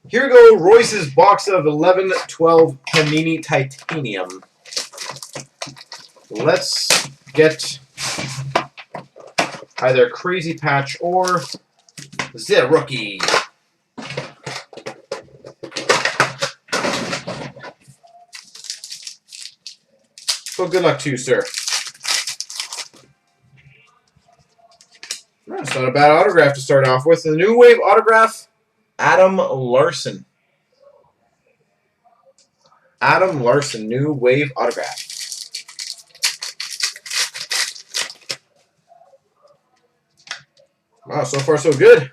Here we go, Royce's box of 11/12 Panini Titanium. Let's get either Crazy Patch or the Rookie. So good luck to you, sir. That's not a bad autograph to start off with. The New Wave autograph, Adam Larson. Adam Larson, New Wave autograph. Wow, so far so good.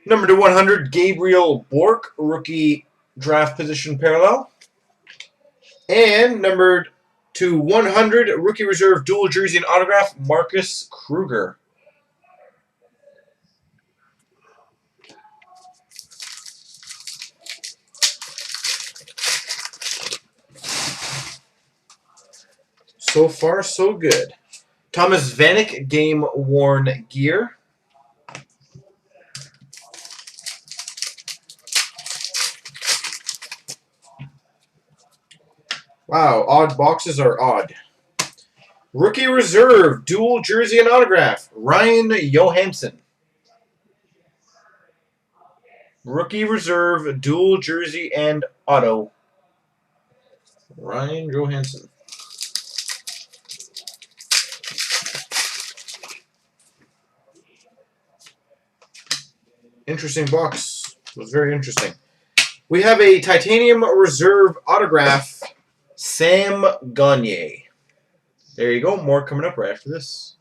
Number to 100, Gabriel Bork, rookie draft position parallel. And number to 100, rookie reserve dual jersey and autograph, Marcus Kruger. So far, so good. Thomas Vanek, game-worn gear. Wow, odd boxes are odd. Rookie reserve, dual jersey and autograph, Ryan Johansson. Rookie reserve, dual jersey and auto, Ryan Johansson. Interesting box. It was very interesting. We have a Titanium Reserve autograph, Sam Gagne. There you go. More coming up right after this.